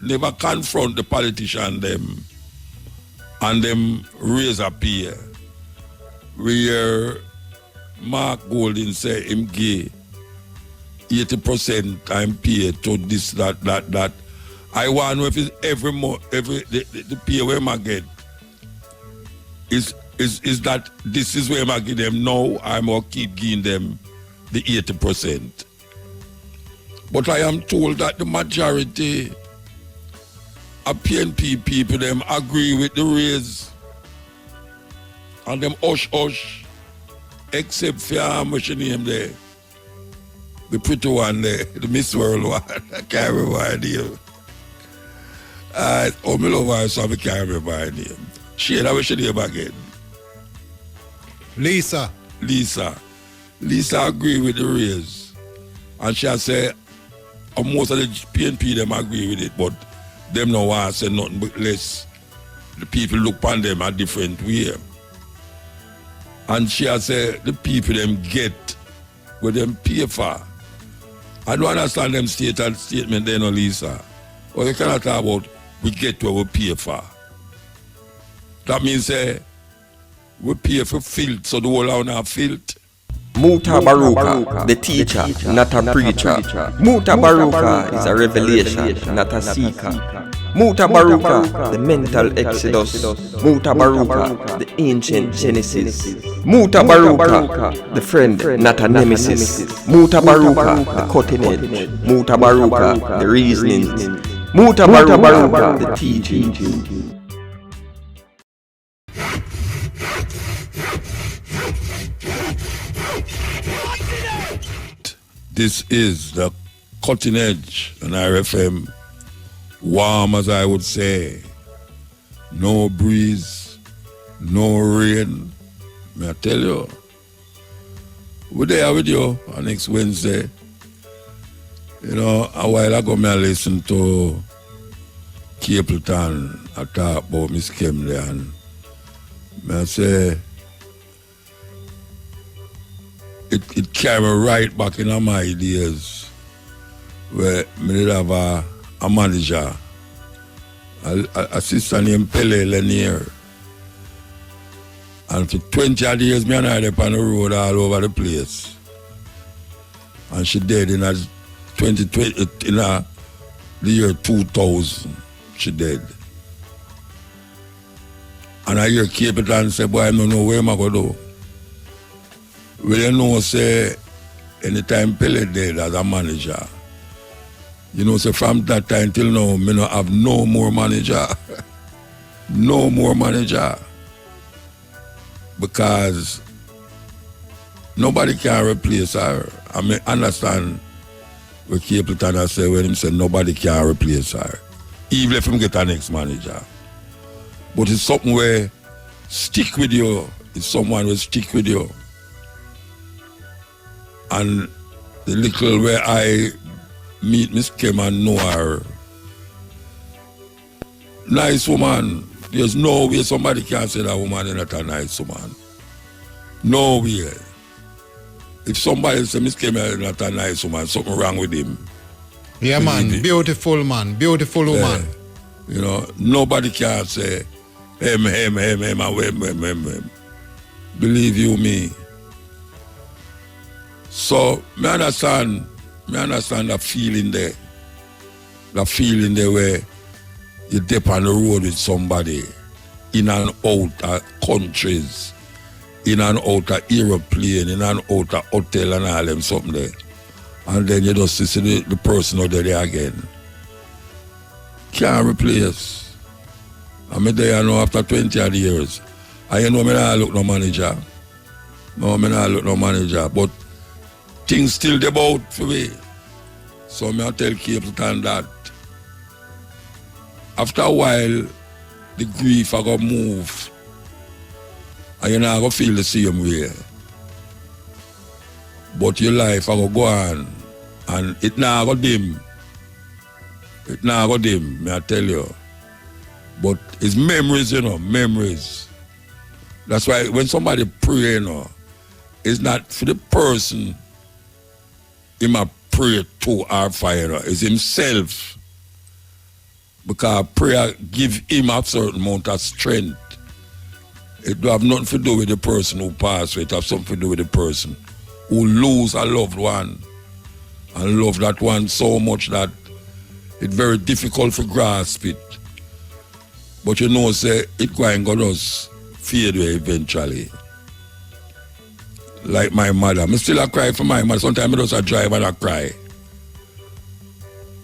never confront the politician them and them raise a pay. Where Mark Golding say him gay 80% I'm paid to this, that. I want to know if it's every month, the pay where I get is that this is where I give them now. I'm going to keep giving them the 80%. But I am told that the majority of PNP people them agree with the raise. And them hush, except for what's your name there? The pretty one there, the Miss World one. I can't remember her name. I love her, so I can't remember her name. Shane, what's your name again? Lisa agree with the raise. And she say, most of the PNP them agree with it, but them no want to say nothing but less. The people look upon them a different way. And she has said the people them get what them pay for. I don't understand them statement there, no, Lisa. But you cannot talk about we get what we pay for. That means we pay for filth, so the whole town have filth. Mutabaruka, the teacher, not a preacher. Mutabaruka is a revelation, not a seeker. Mutabaruka, the mental exodus. Mutabaruka, the ancient genesis. Mutabaruka, the friend, not a nemesis. Mutabaruka, the cutting edge. Mutabaruka, the reasonings. Mutabaruka, the teaching. This is the cutting edge on RFM. Warm as I would say. No breeze, no rain. May I tell you? We're there with you on next Wednesday. You know, a while ago I listened to Capleton. I talk about Miss Kim there, and I say it carried me right back in my ideas where I did have a manager, a sister named Pele Lanier. And for 20 odd years, me and her up on the road all over the place. And she died in 2020, in the year 2000, she died. And I hear Capleton say, boy, I don't know where I'm going to do. Well, you know, say, anytime Pele dead as a manager, you know, so from that time till now, me not have no more manager. No more manager. Because nobody can replace her. I mean, understand what Capleton say when he said nobody can replace her. Even if him get a next manager. But it's something where stick with you. It's someone who stick with you. And the little where I meet Miss Kim and know her. Nice woman. There's no way somebody can say that woman is not a nice woman. No way. If somebody says Miss Kim is not a nice woman, something wrong with him. Yeah, man. Beautiful man. Beautiful woman. You know, nobody can say him. Believe you me. So, me understand that feeling there. That feeling there where you dip on the road with somebody in and out of countries, in and out of aeroplane, in and out of hotel and all them something there. And then you just see the person out there again. Can't replace. I'm there now after 20 odd years. And you know me not look no manager. No, me not look no manager. But things still about for me. So I tell Capleton that after a while, the grief I go move. And you're not going to feel the same way. But your life I go on. And it not go dim. It not go dim, may I tell you. But it's memories, you know, memories. That's why when somebody pray, you know, it's not for the person he might pray to or for, you know, it's himself. Because prayer give him a certain amount of strength. It don't have nothing to do with the person who passed away. It has something to do with the person who lose a loved one and love that one so much that it's very difficult to grasp it. But you know, say, it going to just fade away eventually. Like my mother. I still a cry for my mother. Sometimes I just drive and I cry.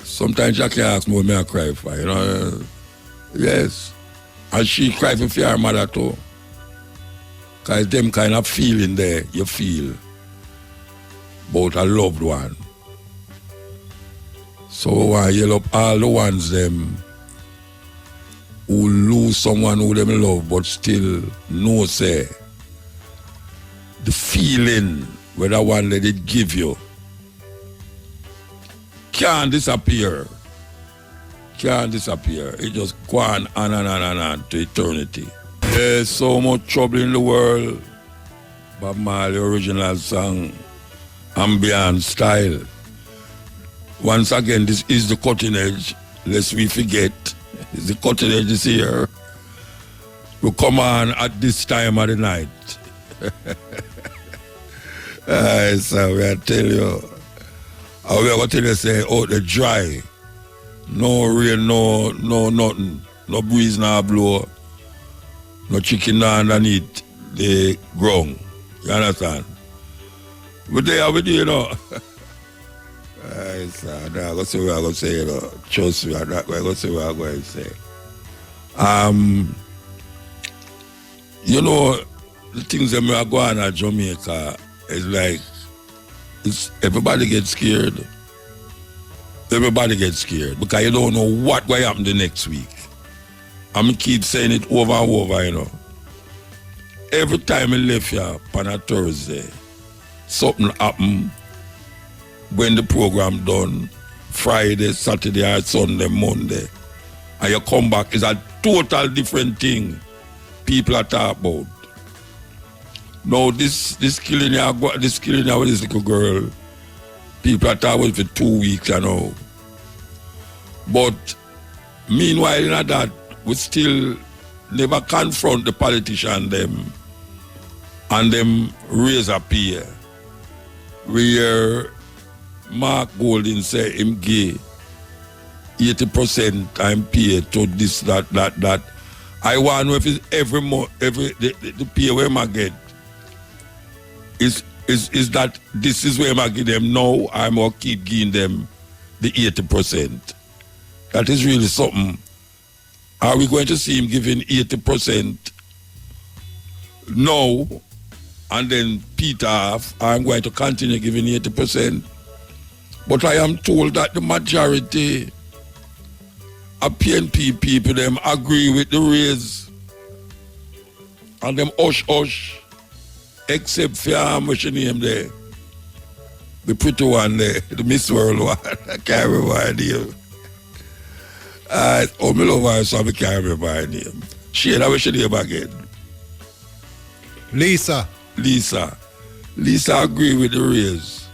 Sometimes Jackie asks me what I cry for, you know. Yes. And she cry for her mother too. Because them kind of feeling there you feel about a loved one. So I yell up all the ones them who lose someone who them love but still know say the feeling where that one that it give you can't disappear. Can't disappear. It just go on and to eternity. There's so much trouble in the world. Bob Marley original song, ambient style. Once again, this is the cutting edge. Lest we forget, the cutting edge is here. We come on at this time of the night. So I tell you, we are going to tell you, say, oh, the dry. No rain, no nothing. No breeze, no blow. No chicken underneath the ground. You understand? But they are with you, you know. So I'm going to say what I'm going to say, you know. Trust me, I'm not going to say what I'm going to say. You know, the things that are going on at Jamaica is like, everybody gets scared. Everybody gets scared because you don't know what will happen the next week. I'm going to keep saying it over and over, you know. Every time I left here on a Thursday, something happened when the program done, Friday, Saturday, or Sunday, Monday. And you come back, it's a total different thing people are talking about. Now, this killing with this little girl, people are talking about for 2 weeks, you know. But meanwhile, you know that, we still never confront the politician them and them raise a peer. We hear Mark Golding say him gay 80% I'm paid to this, that. I want to know if it's every month, the pay where I get is that this is where I give them now, I'm going to keep giving them the 80%. That is really something. Are we going to see him giving 80% now and then Peter off? I'm going to continue giving 80%. But I am told that the majority of PNP people them agree with the raise and them hush, except for what's your name there? The pretty one there, the Miss World one. I can't remember her name. I love her, so I can't remember her name. Shane, what's your name again? Lisa agree with the raise.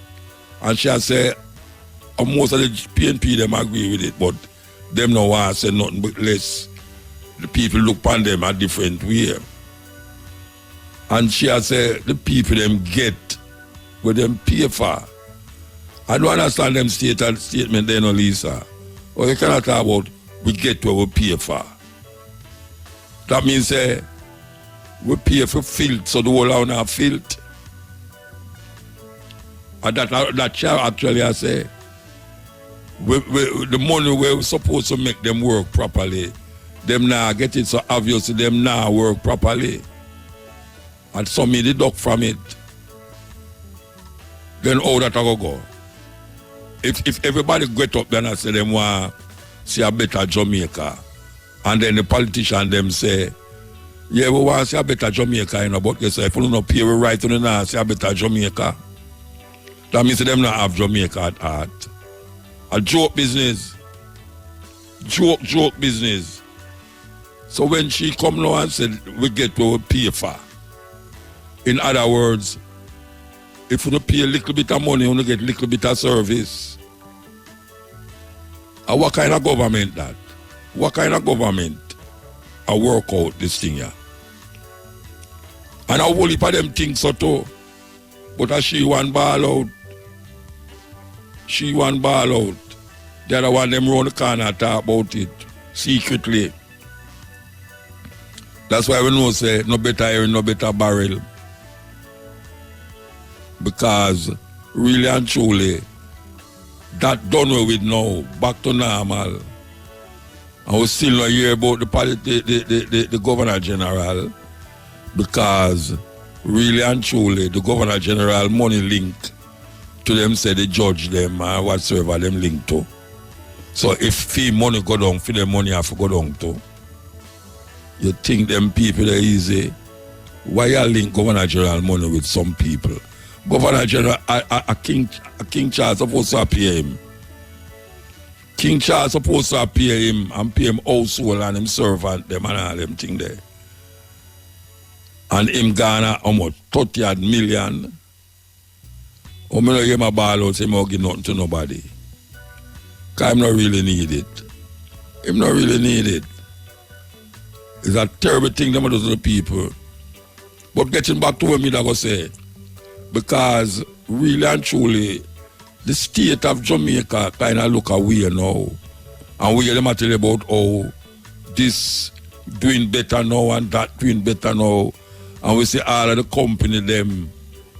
And she say, most of the PNP them agree with it, but them no want to say nothing but less. The people look upon them a different way. And she say, the people them get what them pay for. I don't understand them statement there, no, Lisa. Or you cannot talk about we get what we pay for. That means we pay for filth, so the whole town have filth. And that child actually I say, the money we're supposed to make them work properly, them now get it, so obviously them now work properly. And some me deduct from it. Then how that I go? If everybody get up then I say them want see a better Jamaica, and then the politician them say, yeah, we want to see a better Jamaica, you know, but yes, if we don't pay we right to the now see a better Jamaica. That means them not have Jamaica at heart. A joke business. Joke business. So when she come now and said we get what we pay for. In other words, if you don't pay a little bit of money, you don't get a little bit of service. And what kind of government that? what kind of government I work out this thing here? And I whole heap of them think so too. But as she one ball out. She one ball out. The other one them round the corner talk about it secretly. That's why we know say no better air, no better barrel. Because really and truly, that done away with now, back to normal. And we still not hear about the Governor General, because really and truly the Governor General money link to them say they judge them or whatsoever them link to. So if fee money go down, for the money have to go down too. You think them people are easy? Why you link Governor General money with some people? Governor General, King Charles supposed to appear him. King Charles supposed to appear him and pay him household and him servant them and all them thing there. And him Ghana how much? 30 odd million. How many hear my ball out say him not give nothing to nobody? Because him not really need it. Him not really need it. It's a terrible thing them do to the people. But getting back to what me that go say, because really and truly, the state of Jamaica kind of look away now. And we hear them tell about how this doing better now and that doing better now. And we see all of the company them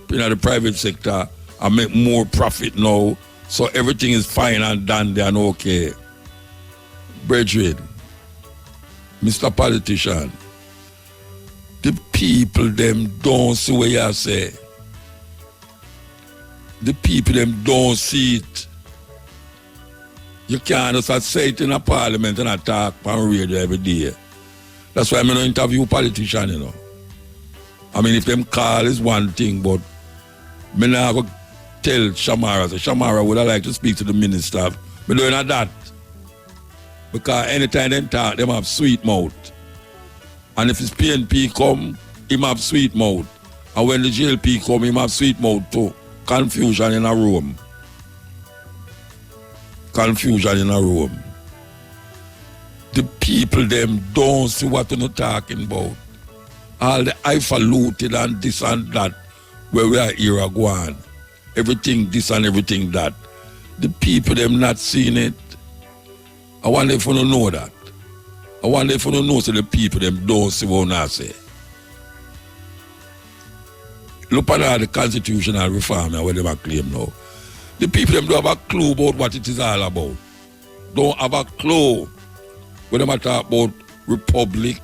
in the private sector and make more profit now. So everything is fine and dandy and okay. Brethren, Mr. Politician, the people them don't see what you say. The people them don't see it. You can't just say it in a parliament and talk on radio every day. That's why I'm going to interview politicians, you know. I mean, if them call is one thing, but me not go tell Shamara. So Shamara would have liked to speak to the minister. Me doing that. Because anytime them talk, them have sweet mouth. And if his PNP come, him have sweet mouth. And when the JLP come, him have sweet mouth too. Confusion in a room. Confusion in a room. The people them don't see what you're talking about. All the highfalutin and this and that, where we are here going. Everything this and everything that. The people them not seeing it. I wonder if you don't know that. I wonder if you don't know so the people them don't see what I say. Look at the constitutional reform and what they claim now. The people them don't have a clue about what it is all about. Don't have a clue when they talk about republic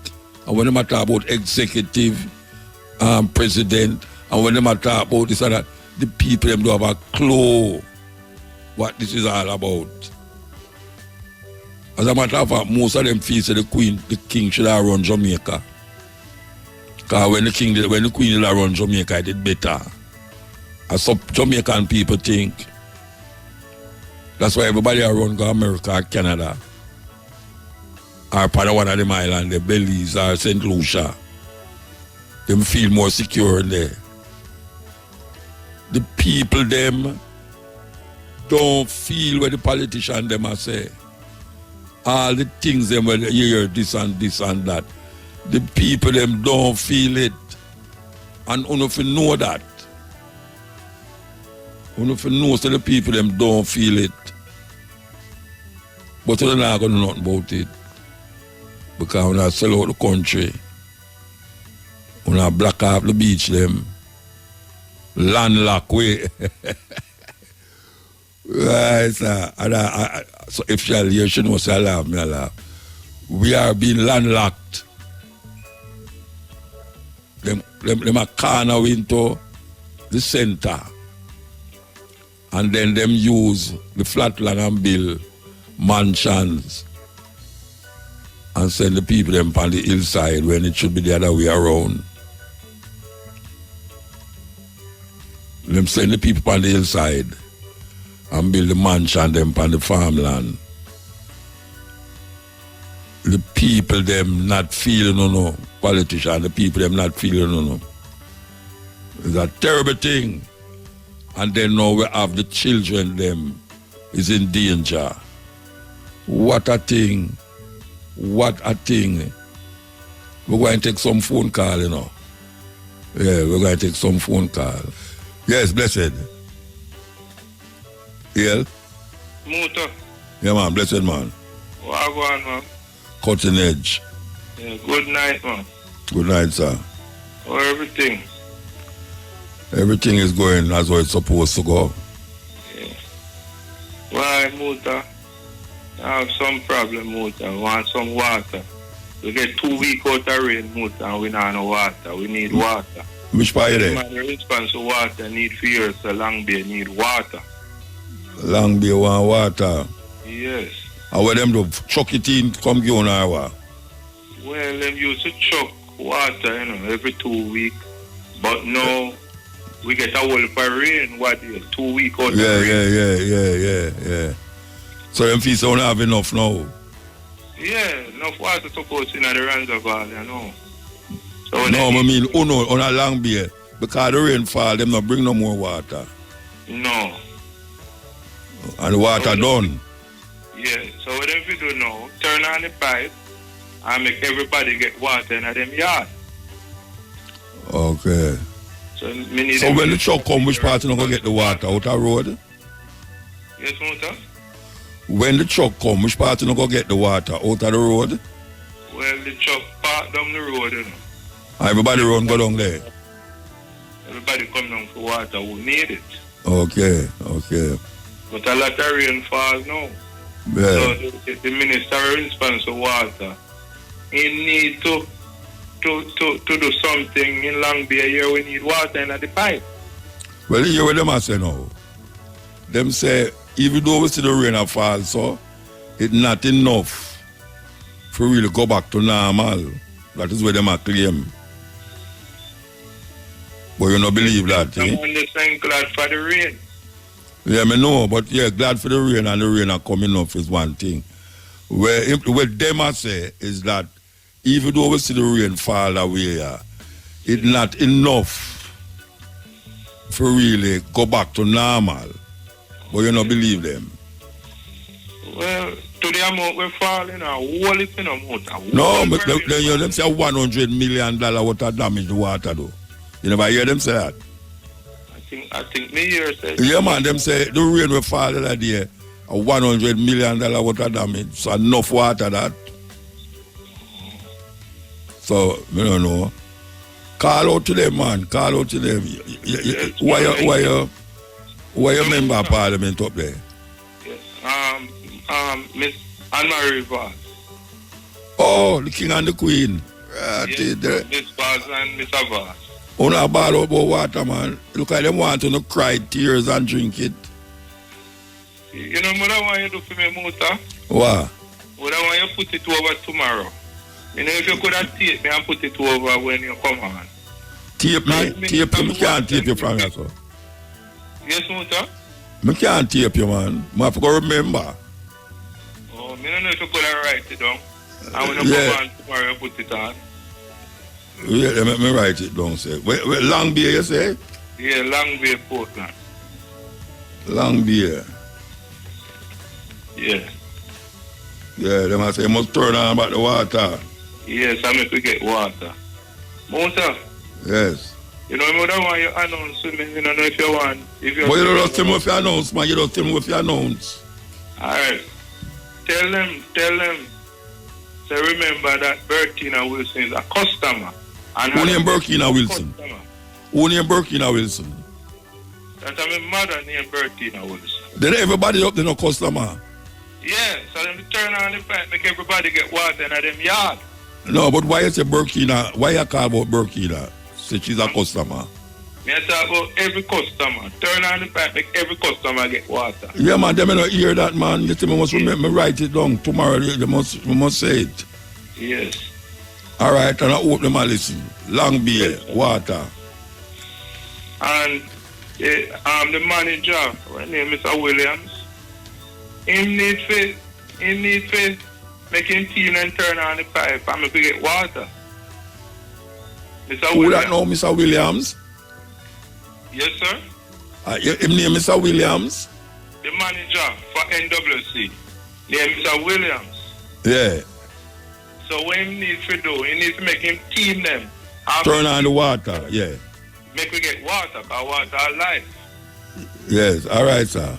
and when they talk about executive president and when they talk about this and that. The people them don't have a clue what this is all about. As a matter of fact, most of them feel that the king should have run Jamaica. Because when the queen did run Jamaica, it did better. As some Jamaican people think. That's why everybody around go America or Canada. Or part of one of them islands, the Belize or St. Lucia. Them feel more secure in there. The people them don't feel what the politicians them are say. All the things them when you hear this and that. The people them don't feel it. And if you know that. If you know so the people them don't feel it. But you're not going to know nothing about it. Because when I sell out the country, when I block off the beach them, landlocked way. Right, sir. So if she'll hear, she knows I laugh, me I laugh. We are being landlocked. Them are corner into the center. And then them use the flatland and build mansions and send the people them on the hillside when it should be the other way around. Them send the people on the hillside and build the mansion them on the farmland. The people them not feeling no politician, the people them not feeling no. It's a terrible thing. And then now we have the children them is in danger. What a thing. What a thing. We're going to take some phone call, you know. Yeah, we're going to take some phone call. Yes, blessed. Yeah? Muta. Yeah, man, blessed man. What going, man? Cutting edge. Yeah, good night, man. Good night, sir. How everything? Everything is going as well it's supposed to go. Yeah. Why, Muta? I have some problem, Muta. I want some water. We get 2 weeks out of rain, Muta, and we not no water. We need water. Which part you there? The response to water need fear, so Long Bay need water. Long Bay want water. Yes. And where them do chuck it in, come give on our water. Well, them used to chuck water, every 2 weeks. But now, we get a whole of rain, 2 weeks out of rain. Yeah. So them fees don't have enough now. Yeah, enough water to go in the reservoir, So no, I mean, on a Long Bay, because the rainfall, them not bring no more water. No. And the water done. Yeah, so what them we do now, turn on the pipe and make everybody get water in them yard. Okay. So when the truck come, which part you not going to get the water? Out the road? Yes, Muta? When the truck come, which part you not going to get the water? Out of the road? Well, the truck park down the road, Everybody run go down there? Everybody come down for water who need it. Okay. But a lot of rain falls now. Yeah. So the minister responds to water. He need to do something in Long Bay here. We need water in the pipe. Well, you hear what them say now. Them say, even though we see the rain fall, so it's not enough for really go back to normal. That is what them are claim. But you don't believe that, I'm understand glad for the rain. Yeah, I know, but yeah, glad for the rain and the rain are coming off is one thing. What them are say is that even though we see the rain fall away, it's not enough for really go back to normal. But you don't believe them. Well, to the amount we're falling, a whole it in a amount. No, but them say $100 million worth of damage to water though. You never hear them say that? I think me here say. Yeah, man, them say the rain will fall that day, $100 million worth of damage. So enough water that. So, I don't know. Call out to them, man. Call out to them. Why you member of parliament up there? Yes. Miss Anne-Marie Vaz. Oh, the king and the queen. Yes, Miss Vaz and Mr. Vaz. On a ball about water, man. Look at them want to cry tears and drink it. You know what I want you to do for me, Muta? What? What I want you to put it over tomorrow. You know, if you could have tape me and put it over when you come on. Tape me? Tape me? I can't tape you from here, sir. Yes, Muta? I can't tape you, man. I have to go remember. Oh, I don't know if you could have write it down. And when you come on tomorrow, you put it on. Yeah, let me write it down, say. Where Long Bay, you say? Yeah, Long Bay, Portland. Long Bay. Yeah. Yeah, they must say, must turn on about the water. Yes, I make we get water. Muta? Yes. You know, I don't want you to announce to me. You don't know if you want. But you don't tell me if you announce, man. You don't tell me if you announce. All right. Tell them. So remember that Bertina Wilson is a customer. Who named Bertina Wilson? Who named Bertina Wilson? That's my mother named Bertina Wilson. Then everybody up there no customer. Yeah, so them turn on the pipe, make everybody get water in them yard. No, but why you say Bertina? Why you call about Bertina? Say she's a customer. Me talk about every customer. Turn on the pipe, make every customer get water. Yeah, man, them don't hear that, man. You see, me must remember, me write it down tomorrow. We must say it. Yes. All right, and I hope them and listen. Long Bay, water. And the manager, her name is Mr. Williams. He need to make him clean and turn on the pipe and make we get water. Mr. Who Williams. that know Mr. Williams? Yes, sir. His name Mr. Williams? The manager for NWC. Name Mr. Williams. Yeah. So what he needs to do, he needs to make him team them. Turn on the water, yeah. Make we get water, because water is life. Yes, all right, sir.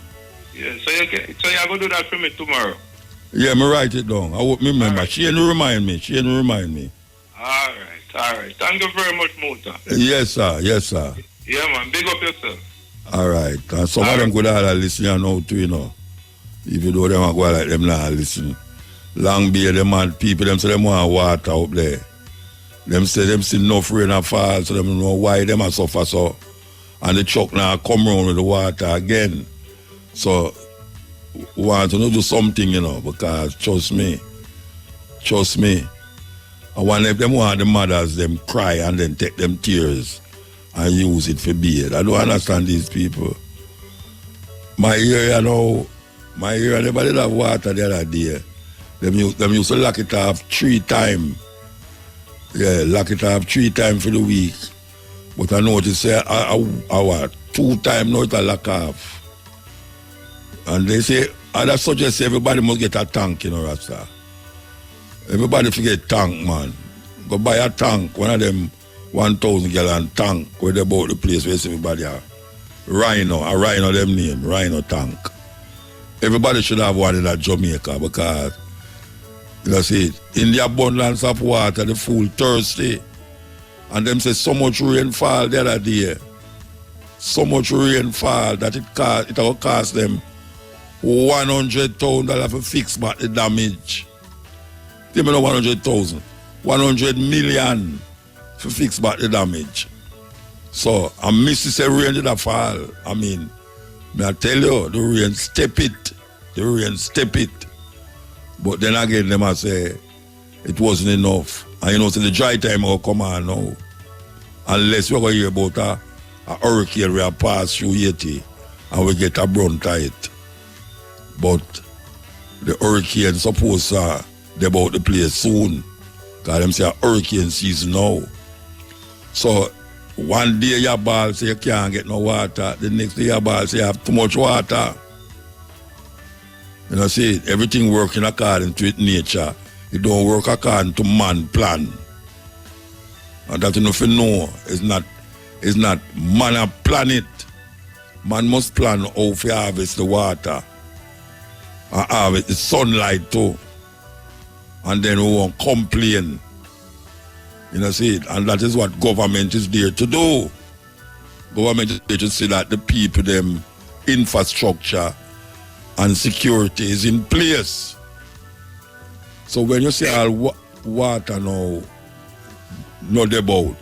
Yeah, so you're going to do that for me tomorrow? Yeah, me write it down. I hope me remember. Right. She ain't remind me. All right. Thank you very much, Muta. Yes, sir. Yeah, man. Big up yourself. All right. And some of them could have listened now too, you know. Even though them are go like them not listen. Long beard, them and people, them say them want water up there. Them say them see enough rain and fall, so them know why them are suffer so. And the truck now come round with the water again. So, want to do something, you know, because trust me, I want if them want the mothers, them cry and then take them tears and use it for beard. I don't understand these people. My area never did have water the other day. Them used to lock it off 3 times. Yeah, lock it off 3 times for the week. But I noticed our 2 times now it's a lock off. And they say, I suggest everybody must get a tank, you know, Rasta. Everybody forget tank, man. Go buy a tank, one of them 1,000 gallon tank where they bought the place where everybody are. Rhino them name, Rhino tank. Everybody should have one in that Jamaica because, you know, see, in the abundance of water, the fool thirsty. And them say so much rain fall the other day. So much rain fall that it will cost them $100,000 for fix back the damage. Give me no 100,000. 100 million for fix back the damage. So I miss to say rain did a fall. I mean, I tell you, the rain step it. But then again, them I say it wasn't enough. And you know, so the dry time will come on now. Unless we're going to hear about a hurricane we have passed through Haiti and we get a brown tight. But the hurricane supposed to be about the place soon. Because them say a hurricane season now. So one day your ball say you can't get no water. The next day your ball say you have too much water. You know, see, everything working according to its nature. It don't work according to man plan. And that you know it's not man a plan it. Man must plan how to harvest the water. And harvest the sunlight too. And then we won't complain. You know, see, and that is what government is there to do. Government is there to see that the people, them infrastructure and security is in place. So when you say all water now, not about,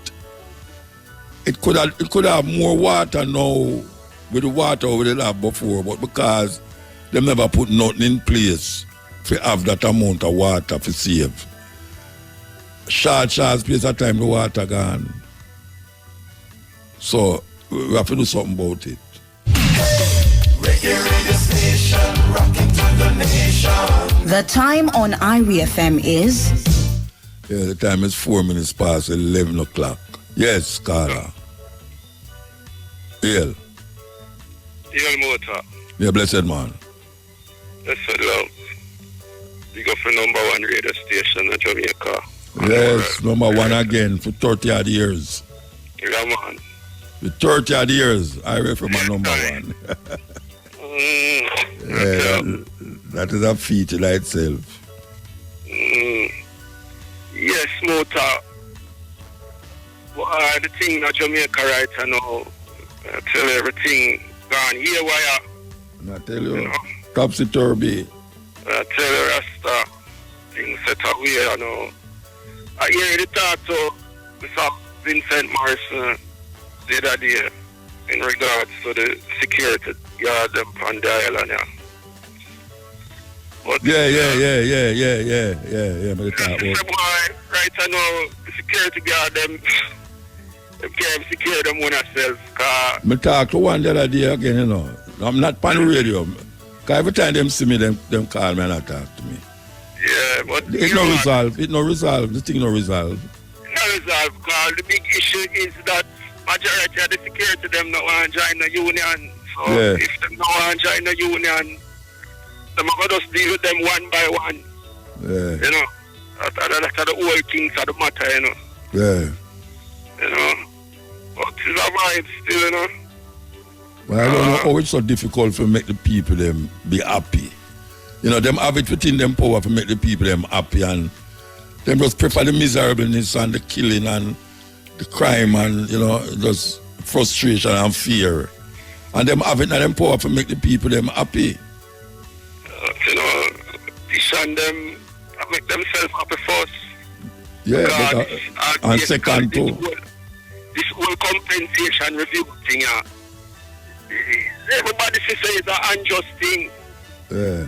it could have more water now with the water over the lab before, but because they never put nothing in place to have that amount of water to save. Short space of time the water gone. So we have to do something about it. The time on Irie FM is? Yeah, the time is 4 minutes past 11 o'clock. Yes, Carla. Hail Motor. Yeah, blessed man. That's a love. You go for #1 radio station in Jamaica. Yes, #1 again for 30 odd years. Yeah, man. For 30 odd years, I refer my #1. Yeah, that is a feat in itself. Yes, Motor. The thing in Jamaica right now, I tell you everything gone haywire. And I tell you, topsy-turvy. I tell you, Rasta, things set away, you know. I hear the talk to Mr. Vincent Morrison the other day in regards to the security guard them on the island, yeah. But, Yeah. Right now, the security guard them can't secure them one themselves. I talk to one the other day again, you know. I'm not on the radio. Because every time them see me, them call me and they talk to me. Yeah, but It's no resolve. It's no resolve. The thing no resolve. No resolve, because the big issue is that majority of the security them not want to join the union. So if them not want to join the union, them are going to just deal with them one by one. Yeah. You know, that's that's the whole things of the matter, you know. Yeah. You know. But it's a vibe still, you know. Well, I don't know how it's so difficult to make the people them be happy. You know, them have it within them power to make the people them happy, and them just prefer the miserableness and the killing and the crime and, you know, just frustration and fear. And them have it in them power to make the people them happy. You know, this and them make themselves happy first. Yeah, but, and second too. This whole compensation review thing, everybody says it's an unjust thing. Yeah.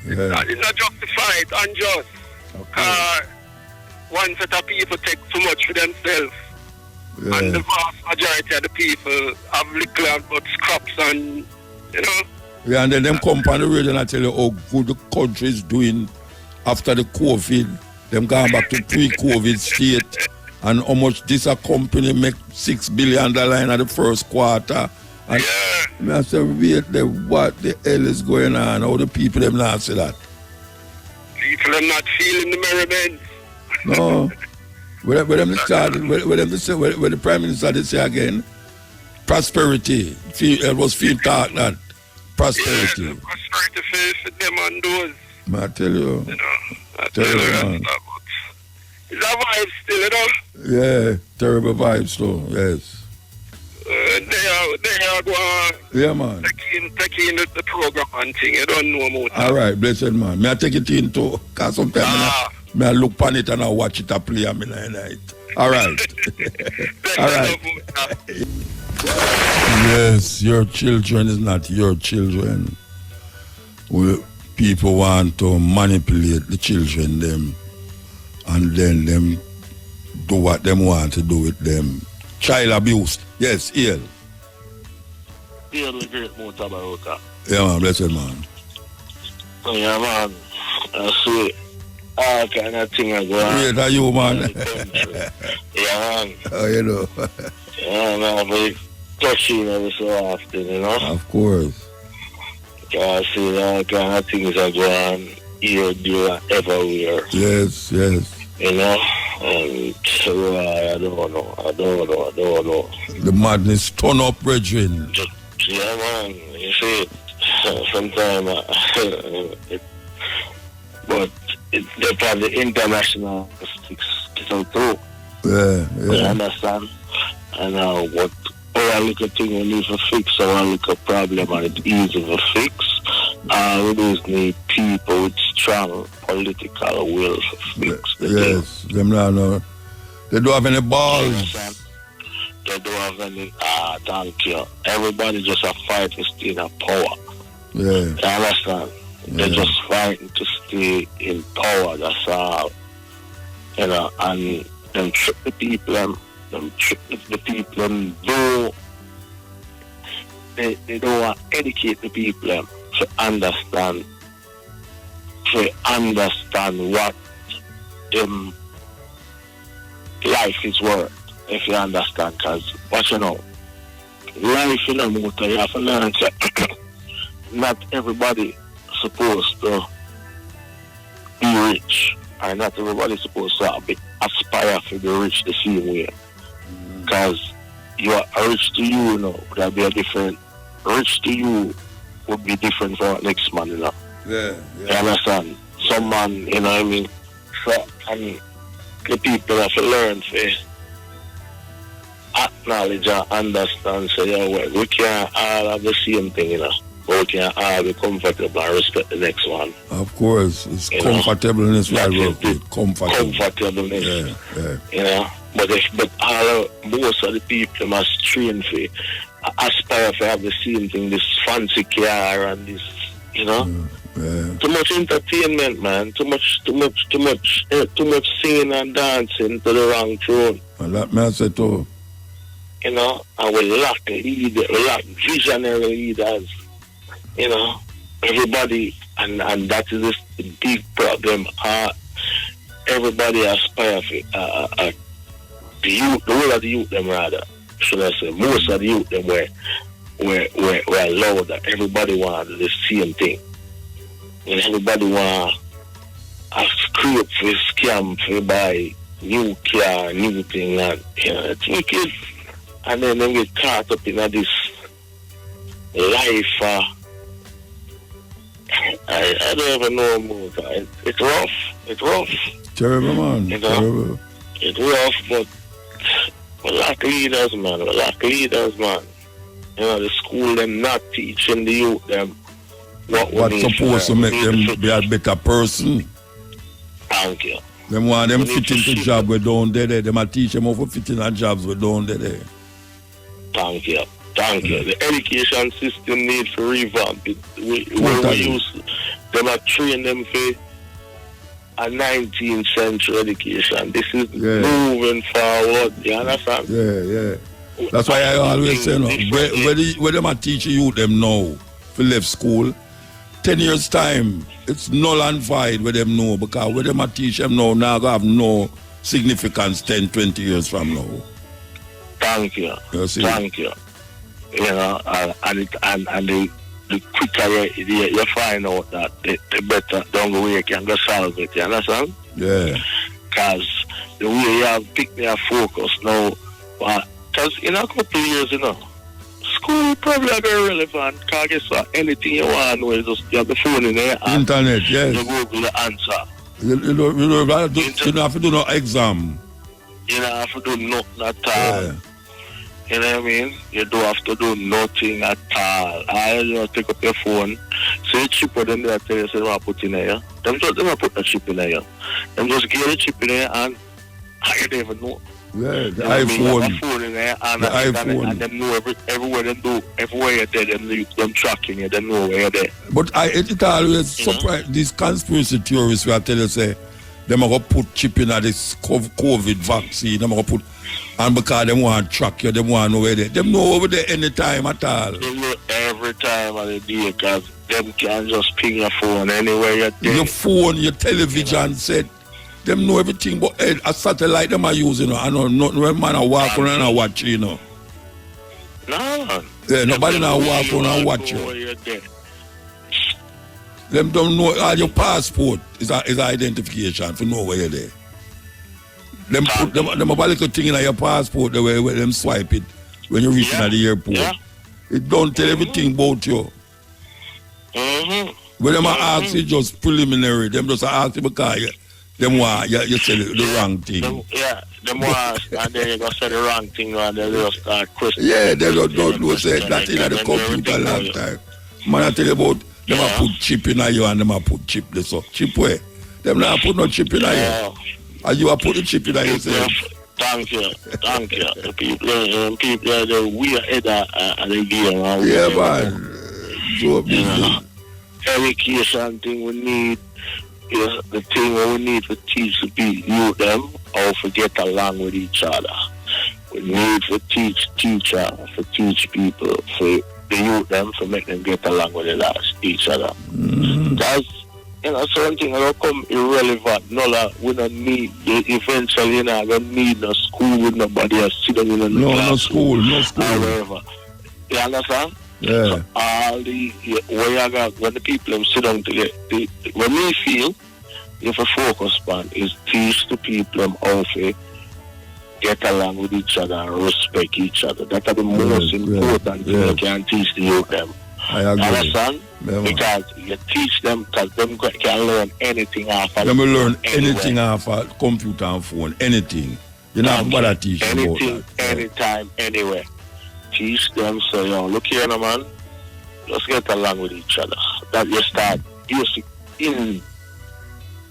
It's not justified, unjust. Okay. One set of people take too much for themselves. Yeah. And the vast majority of the people have little but scraps and, you know. Yeah, and then them come on the radio and I tell you how good the country is doing after the COVID. Them going back to pre-COVID state. And how much this a company make $6 billion in the first quarter. And I say, wait, what the hell is going on? How the people them not say that? People are not feeling the merriment. No. When the Prime Minister did say again, prosperity. It was feel talk that. Prosperity. Yeah, prosperity for them and those. I tell you. You know, I tell you, man. It's a vibe still, you know? Yeah, terrible vibes too, yes. They are going yeah, man. taking the program and thing. You don't know about that. All right, blessed man. May I take it in too? Because sometimes I look on it and I watch it and play at night. All right. All right. Yes, your children is not your children. People want to manipulate the children, them, and then them do what them want to do with them. Child abuse. Yes, ill. Hear the great Mutabaruka. Yeah, man, blessed man. Yeah, man. I see all kind of thing I go on. Great are you, man. Yeah, man. Oh, you know. Yeah, man, but touching every so often, you know? Of course. I see all kind of things I go on here, there, everywhere. Yes. You know? And so I don't know. The madness turn up, brethren. Yeah, man. You see, sometimes, but they're probably international statistics too. Yeah. You understand? And what our little thing we need to fix, our little problem, and it's easy to fix. We just need people with strong political will to fix the thing. Yes, them now, they don't have any balls. They don't have any, thank you. Everybody just a fight to stay in power. Yeah. You understand? They're just fighting to stay in power, that's all. You know, and them trick the people, they don't want to educate the people to understand what life is worth, if you understand. Because what you know, life in a motor, you have to learn that not everybody supposed to be rich, and not everybody supposed to aspire to be rich the same way. Because you are rich to you, that'd be a different. Rich to you would be different from next man, Yeah. You understand? Some man, you know what I mean? So, and the people have to learn to acknowledge and understand, so we can't all have the same thing, but we can all be comfortable and respect the next one. Of course, it's comfortableness, right? Comfortableness. Yeah. But most of the people must train for aspire to have the same thing, this fancy car and this, Yeah. Too much entertainment, man. Too much singing and dancing to the wrong tune. Well, that may I say too. And we lack visionary leaders. Everybody, and that is the big problem. Everybody aspire for the youth, the whole of the youth, them rather, should I say, most of the youth, them were allowed that everybody wanted the same thing. And everybody want to create for camp to buy new car, new thing, and it's wicked. And then they get caught up in this life. I don't even know about. It's rough. It's rough. Terrible, man. You know? Terrible. It's rough, but we lack leaders, man. We lack leaders, man. You know, the school them not teaching the youth them what's supposed to make them be a better person. Thank you. Them want them fit into job we don't there. Them a teach them how to fit in a jobs we don't there. Thank you. Thank you. The education system needs to revamp it. We use them are train them for a 19th century education. This is moving forward. You understand? Yeah. That's why I always say, no, where them are teaching you them now, for left school, 10 years time, it's null and void where them know, because where them are teach them now have no significance 10, 20 years from now. Thank you. Thank you. You know, and the quicker you find out that, the better down the way you can go solve it. You understand? Yeah. Because the way you have picked me a focus now, because in a couple of years, you know, school probably are very relevant. Because guess what? Anything you want to know, you just you have the phone in there. Internet, yes. You Google the answer. You don't have to do no exam. You don't have to do nothing at all. Yeah. You know what I mean? You don't have to do nothing at all. I take up your phone. So the chip with them, they tell you, so they want to put in there. Them just they want to put the chip in there. Them just get the chip in there and I don't even know. Yeah, the iPhone. Phone in there and the iPhone. And them know everywhere they do, everywhere you're there, them tracking you, they know where you're there. But it always surprise these conspiracy theorists will tell you, say, them are going to put chip in this COVID vaccine, them are going to put, and because they want to track you, they want to know where they, them know over there anytime at all. They know every time of the day, because them can just ping your phone anywhere you're there. Your phone, your television set, them know everything, but a satellite them are using, I know nothing when man are walk around and watch, you know. No. Yeah, nobody now walk around and watch you. Them don't know your passport is identification for know where you're there. Them put them a little thing in your passport the way where them swipe it when you reach at the airport. Yeah. It don't tell everything about you. When them ask you just preliminary, them just ask you because them want you say the wrong thing. Them want and then you go say the wrong thing and they just start questioning. Yeah, they don't know say that in the computer long time. Man, I tell you about them a put chip in you and them a put chip this up. Chip where? Them not put no chip in you. And you are put the chip in yourself. Thank you. The people are the weird at the game. Yeah, man. Education thing we need is the thing we need to teach the youth them how to get along with each other. We need to teach people for the youth them to make them get along with each other. That's certain things will come irrelevant. No, we don't need eventually we don't need no school with nobody else sitting in the class. No school. However, you understand? Yeah. So all the where you got when the people them sit down together, when we feel if a focus on is teach the people them how to get along with each other and respect each other. That's the most important thing you can teach the youth them. I agree. Understand? Yeah, because you teach them, because them can learn anything off of them. They learn anything off a computer and phone, anything. You know what I teach them about that. Anytime, anywhere. Teach them, so look here, man, let's get along with each other. That you start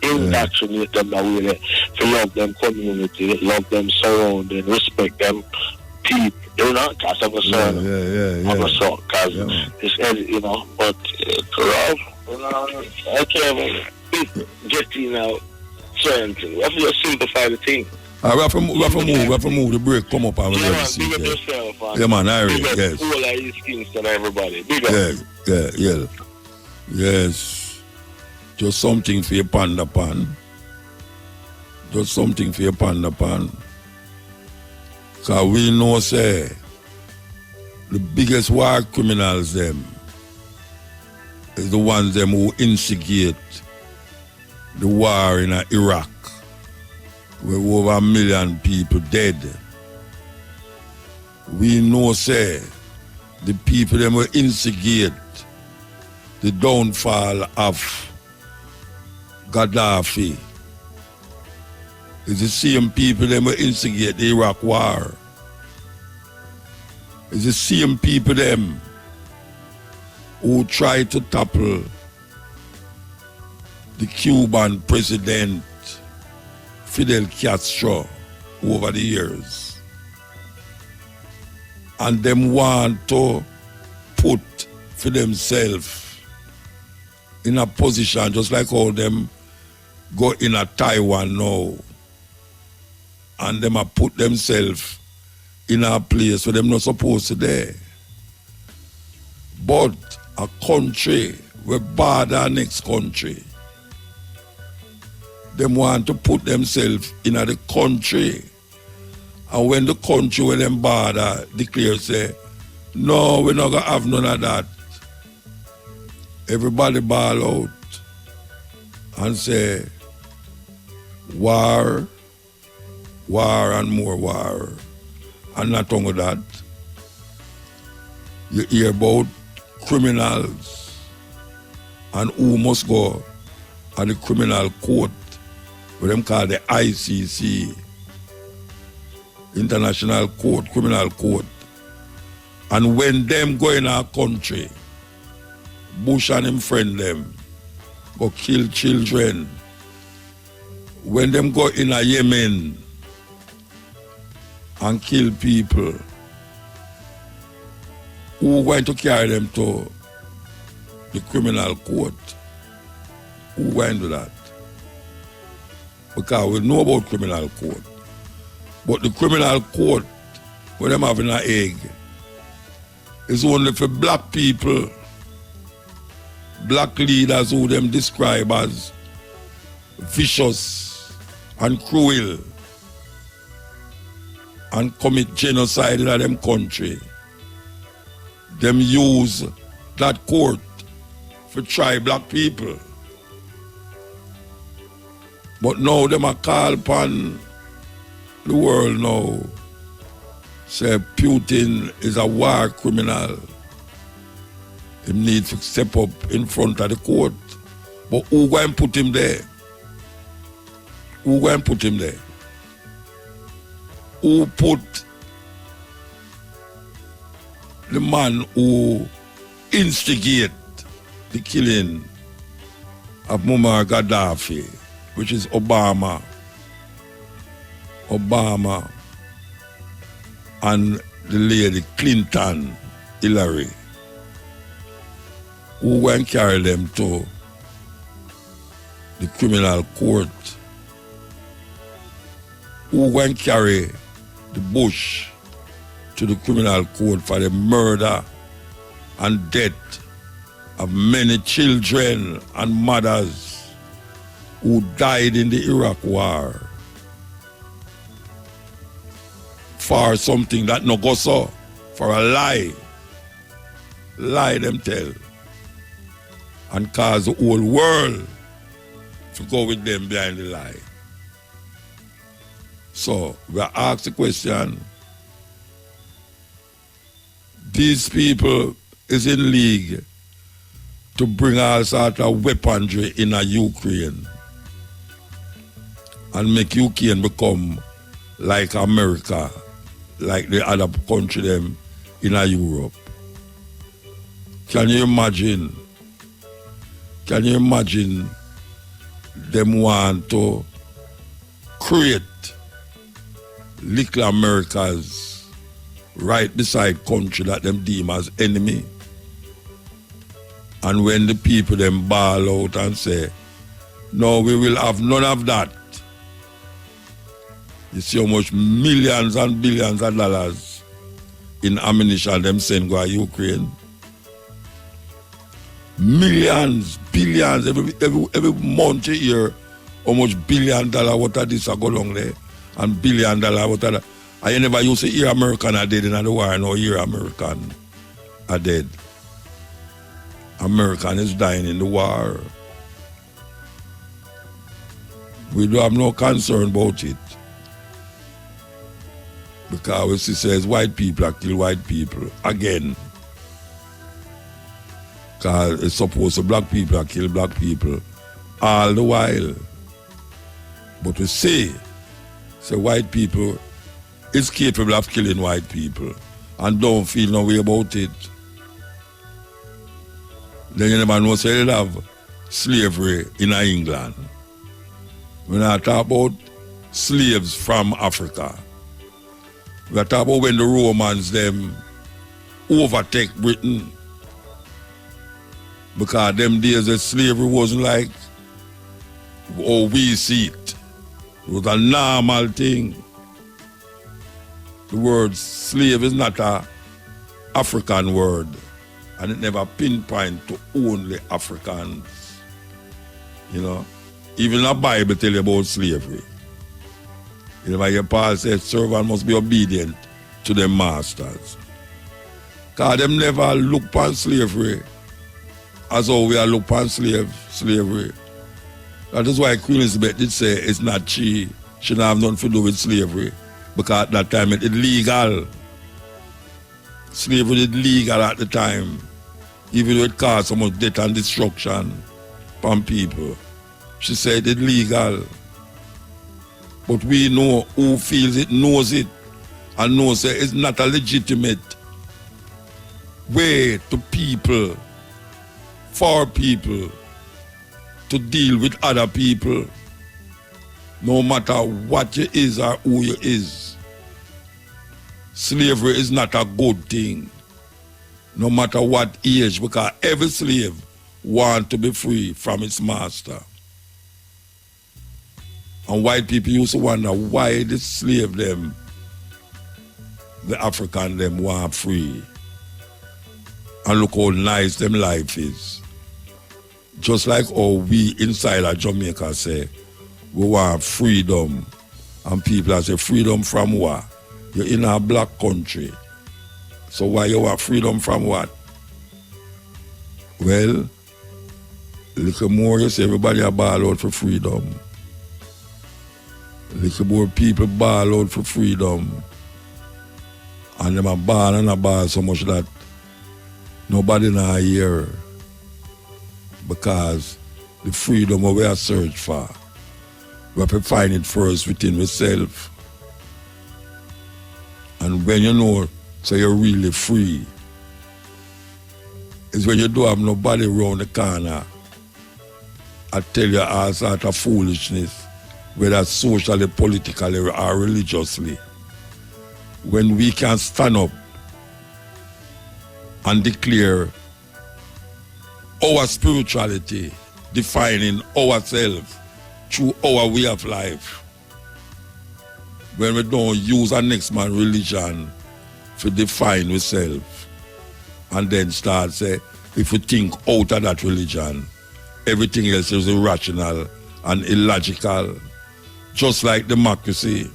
indoctrinate them that way to love them community, love them surrounding, respect them people. You know, because I'm a son. I'm a son. Because it's, but I can't get out certain things. We have to simplify the thing. We have to move the break, come up and we'll see. Big up yourself. Yeah, man, I read, yes. All of East Kingston, everybody. Big up. Yes. Just something for your panda pan. Because we know, say, the biggest war criminals, them, is the ones them who instigate the war in Iraq where over 1 million people dead. We know, say, the people them will instigate the downfall of Gaddafi. It's the same people them will instigate the Iraq war. It's the same people them who try to topple the Cuban president Fidel Castro over the years. And them want to put for themselves in a position just like all them go in a Taiwan now. And them a put themselves in a place where them not supposed to there. But a country where border next country, them want to put themselves in the country. And when the country where them border declare say, no, we're not gonna have none of that. Everybody ball out and say, war, war and more war. And not only that, you hear about criminals and who must go at the criminal court, what them call the ICC, International Court, Criminal Court. And when them go in our country, Bush and him friend them go kill children. When them go in a Yemen and kill people, who going to carry them to the criminal court? Who going to do that? Because we know about criminal court. But the criminal court, where them having an egg, is only for black people, black leaders who them describe as vicious and cruel and commit genocide in them country. Them use that court for try black people. But now them a call upon the world now. Say Putin is a war criminal. He needs to step up in front of the court. But who going to put him there? Who going to put him there? Who put the man who instigate the killing of Muammar Gaddafi, which is Obama and the lady Clinton, Hillary, who went carry them to the criminal court, who went carry the Bush to the criminal court for the murder and death of many children and mothers who died in the Iraq war for something that no go so, for a lie them tell, and cause the whole world to go with them behind the lie. So we are asked the question, these people is in league to bring all sort of weaponry in a Ukraine and make Ukraine become like America, like the other country them in a Europe. Can you imagine? Can you imagine them want to create little Americas right beside country that them deem as enemy? And when the people them bawl out and say, no, we will have none of that. You see how much millions and billions of dollars in ammunition them send go to Ukraine? Millions, billions, every month you hear how much $1 billion worth of this go along there, and $1 billion worth of that. I never used to hear American are dead in the war, no hear American are dead. American is dying in the war. We don't have no concern about it. Because we see says white people are kill white people again. Because it's supposed to black people are kill black people all the while. But we say white people is capable of killing white people and don't feel no way about it. Then you never know say they have slavery in England. When I talk about slaves from Africa, we are talking about when the Romans them overtake Britain. Because them days the slavery wasn't like how we see it. It was a normal thing. The word slave is not an African word, and it never pinpoint to only Africans. You know, even the Bible tell you about slavery. You know, your Paul says servants must be obedient to their masters. Because them never look upon slavery as how we are look upon slavery. That is why Queen Elizabeth did say it's not she don't have nothing to do with slavery. Because at that time it illegal. Slavery is legal at the time. Even though it caused so much death and destruction from people. She said it's legal. But we know who feels it, knows it, and knows that it's not a legitimate way to people, for people, to deal with other people, no matter what you is or who you is. Slavery is not a good thing, no matter what age, because every slave wants to be free from its master. And white people used to wonder why the slave them, the African them want free. And look how nice them life is. Just like how we inside of Jamaica say, we want freedom. And people say, freedom from what? You're in a black country. So why you want freedom from what? Well, little more you say everybody a ball out for freedom. Little more people ball out for freedom. And them a ball so much that nobody now hear. Because the freedom we are search for, we have to find it first within yourself. And when you know, so you're really free, is when you don't have nobody around the corner. I tell you all sort of foolishness, whether socially, politically, or religiously. When we can stand up and declare our spirituality, defining ourselves through our way of life. When we don't use our next man's religion to define ourselves, and then start say, if we think out of that religion, everything else is irrational and illogical, just like democracy.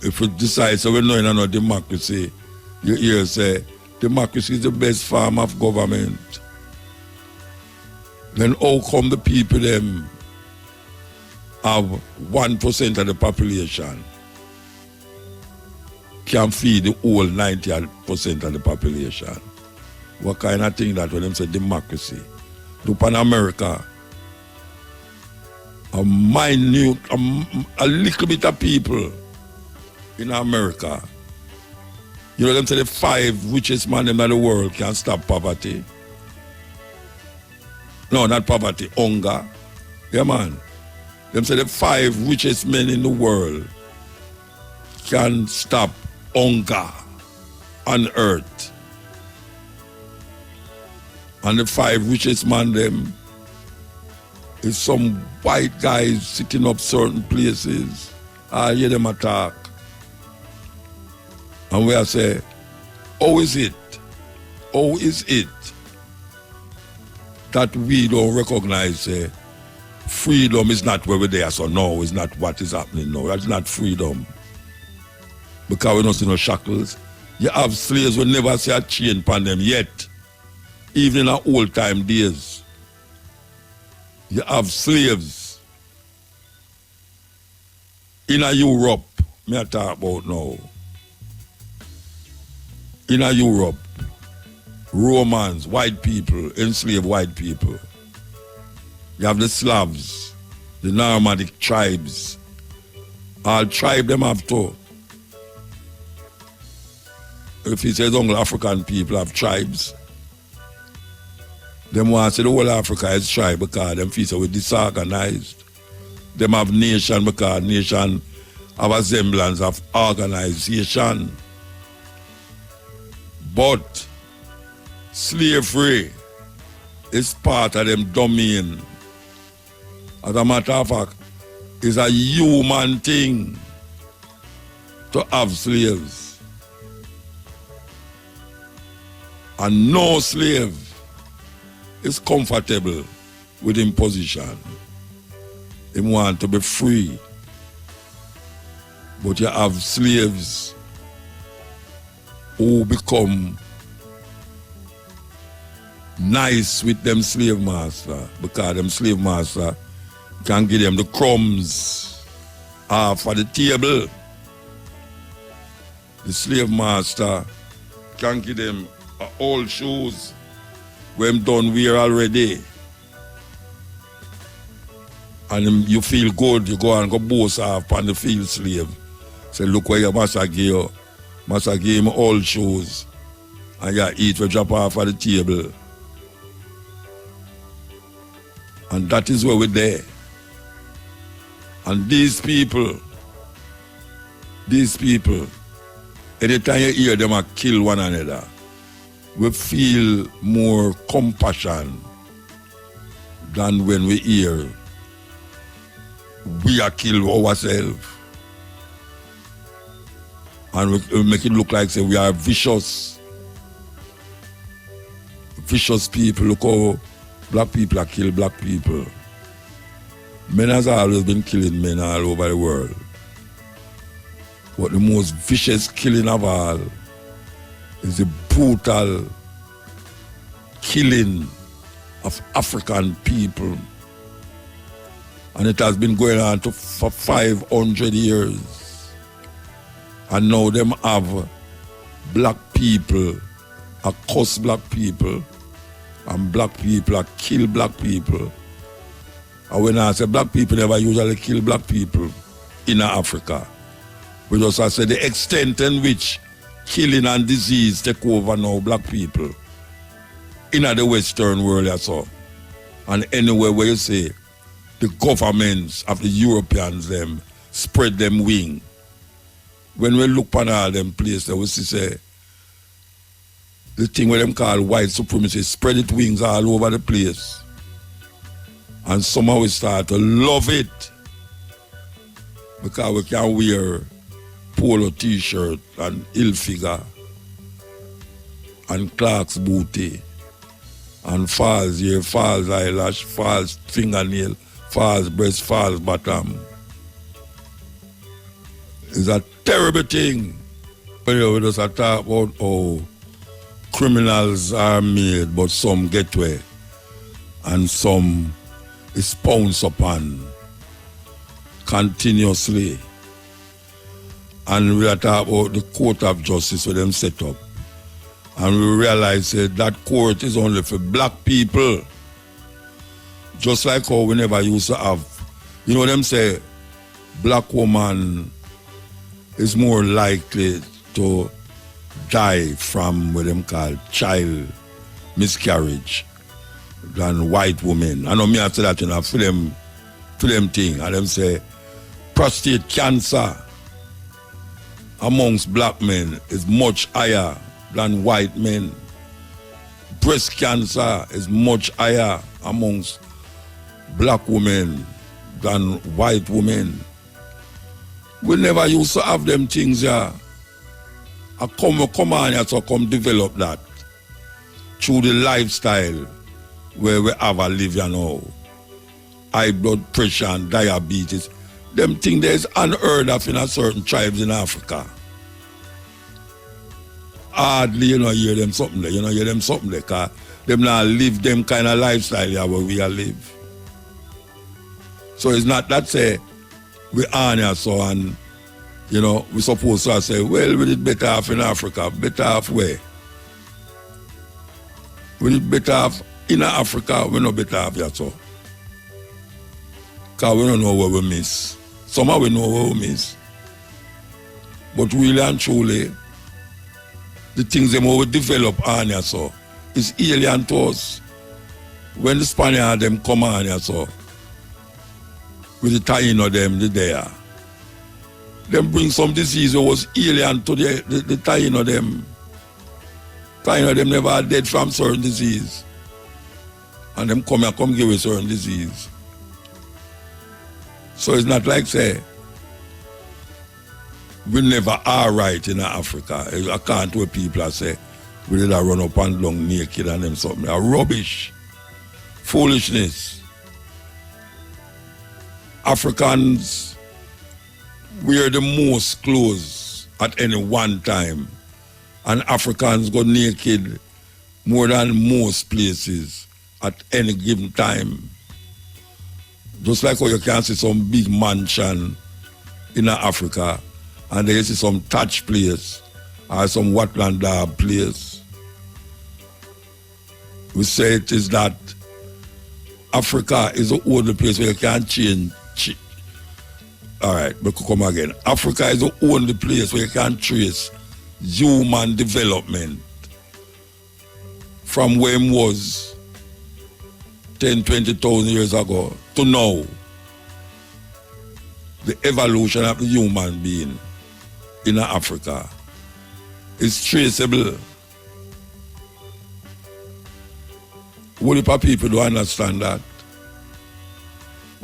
If we decide so we're not in a democracy, you hear say, democracy is the best form of government. Then how come the people them have 1% of the population can feed the whole 90% of the population? What kind of thing that when them say democracy? Look in America, a minute, a little bit of people in America. You know them say the 5 richest men in the world can stop poverty. No, not poverty, hunger. Yeah, man. Them say the 5 richest men in the world can stop hunger on earth. And the 5 richest man them is some white guys sitting up certain places. I hear them attack. And we say, how is it that we don't recognize freedom is not where we're there, so no, it's not what is happening now. That's not freedom. Because we don't see no shackles. You have slaves who never see a chain upon them yet. Even in our old time days. You have slaves In a Europe, me I talk about now. In a Europe, Romans, white people, enslaved white people. You have the Slavs, the nomadic tribes. All tribe them have to. If he says only African people have tribes, them want to say the whole Africa is tribe because them feel so disorganized. Them have nation because nation have a semblance of organization. But slavery is part of them domain. As a matter of fact, it's a human thing to have slaves. And no slave is comfortable with his position. He wants to be free. But you have slaves who become nice with them slave master because them slave master can give them the crumbs off of the table. The slave master can give them old shoes when done wear already. And you feel good, you go and go boast off on the field slave. Say, look where your master give you. Master give him old shoes. And you eat will drop off of the table. And that is where we're there. And these people, anytime you hear them kill one another, we feel more compassion than when we hear we are killed ourselves. And we make it look like say we are vicious people. Look how black people are killing black people. Men has always been killing men all over the world. But the most vicious killing of all is the brutal killing of African people. And it has been going on for 500 years. And now them have black people curse black people, and black people kill black people. And when I say black people never usually kill black people in Africa, we just say the extent in which killing and disease take over now black people in the Western world as well. And anywhere where you say the governments of the Europeans them spread them wing. When we look upon all them places, we see say the thing where them call white supremacy spread its wings all over the place. And somehow we start to love it because we can wear polo t-shirt and ill figure and Clark's booty and false ear, false eyelash, false fingernail, false breast, false bottom. It's a terrible thing. We just talk about how criminals are made, but some get away and some is pounced upon continuously. And we are talking about the court of justice where them set up. And we realize that court is only for black people. Just like how we never used to have, you know them say, black woman is more likely to die from what them call child miscarriage than white women. I know me I say that in a film thing, and them say prostate cancer amongst black men is much higher than white men. Breast cancer is much higher amongst black women than white women. We never used to have them things here. I come on here to come develop that through the lifestyle where we have a live here now. High blood pressure and diabetes. Them things there is unheard of in a certain tribes in Africa. Hardly, hear them something there. Hear them something there because them not live them kind of lifestyle here where we are live. So it's not that say we honor so, and you know, we supposed to say, well, we did better off in Africa. Better off where? We did better off in Africa, we not better off here so. Because we don't know where we miss. Somehow we know where we miss. But really and truly, the things that we develop on here so is alien to us. When the Spaniards them come on here so, with the tying of them, there. Them bring some disease that was alien to the tying of them. Tying of them never dead from certain disease. And them come give us certain disease. So it's not like say, we never are right in Africa. I can't where people say, we did run up and down naked and them something. Rubbish. Foolishness. Africans wear the most clothes at any one time. And Africans go naked more than most places at any given time. Just like how you can see some big mansion in Africa and there you see some thatch place or some wetland dab place. We say it is that Africa is the only place where you can change. All right, but come again. Africa is the only place where you can trace human development from where it was 10, 20,000 years ago to now. The evolution of the human being in Africa is traceable. Whole heap of people don't understand that.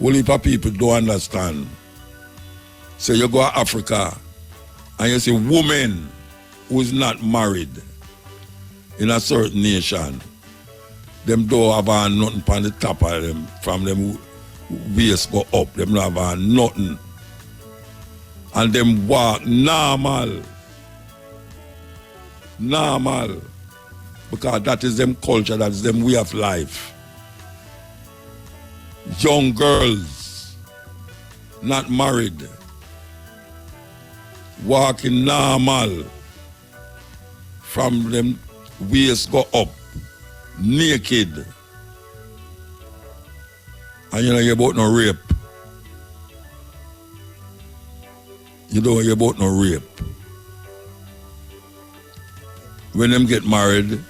Whole heap of people don't understand. So you go to Africa and you see women who is not married in a certain nation, them don't have on nothing on the top of them, from them waist go up, them don't have on nothing. And them walk normal. Normal. Because that is them culture, that is them way of life. Young girls, not married, walking normal, from them waist go up, naked. And you know you're about no rape. You don't hear about no rape. When them get married,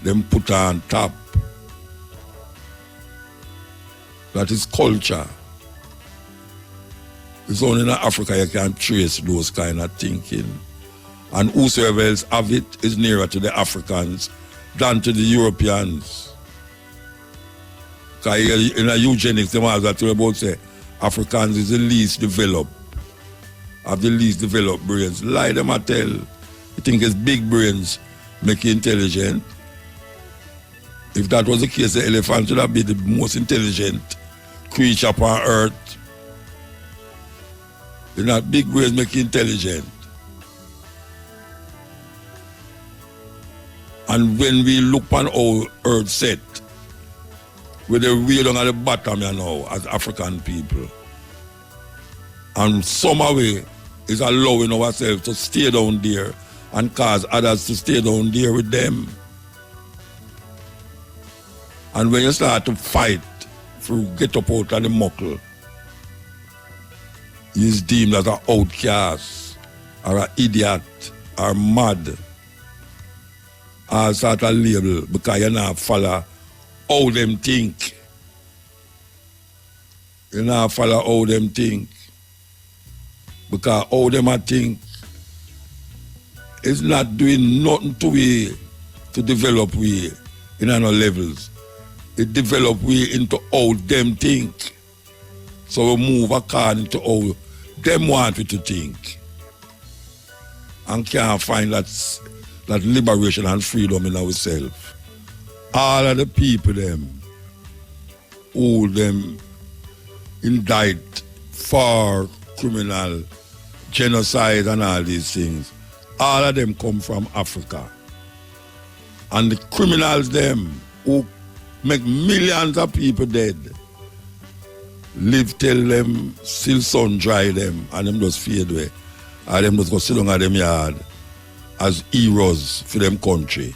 them put on top. That is culture. It's only in Africa you can trace those kind of thinking. And whosoever else have it is nearer to the Africans than to the Europeans. Because in a eugenics, they might as well about say Africans is the least developed, have the least developed brains. Lie them I tell. You think it's big brains make you intelligent. If that was the case, the elephant should have been the most intelligent creature upon earth. They're not big brains make you intelligent. And when we look on our earth set, with the way down at the bottom, you know, as African people, and somehow is allowing ourselves to stay down there and cause others to stay down there with them. And when you start to fight for get up out of the muckle, he's deemed as an outcast or an idiot or mad or sort of label because you not follow how them think. You not follow how them think. Because how them a think is not doing nothing to we to develop we in our levels. It develop we into how them think. So we move according to how them want we to think. And can't find that liberation and freedom in ourselves. All of the people them who them indict for criminal genocide and all these things, all of them come from Africa. And the criminals them who make millions of people dead, live till them still sun dry them and them just fade away. And them just go sit down at them yard as heroes for them country.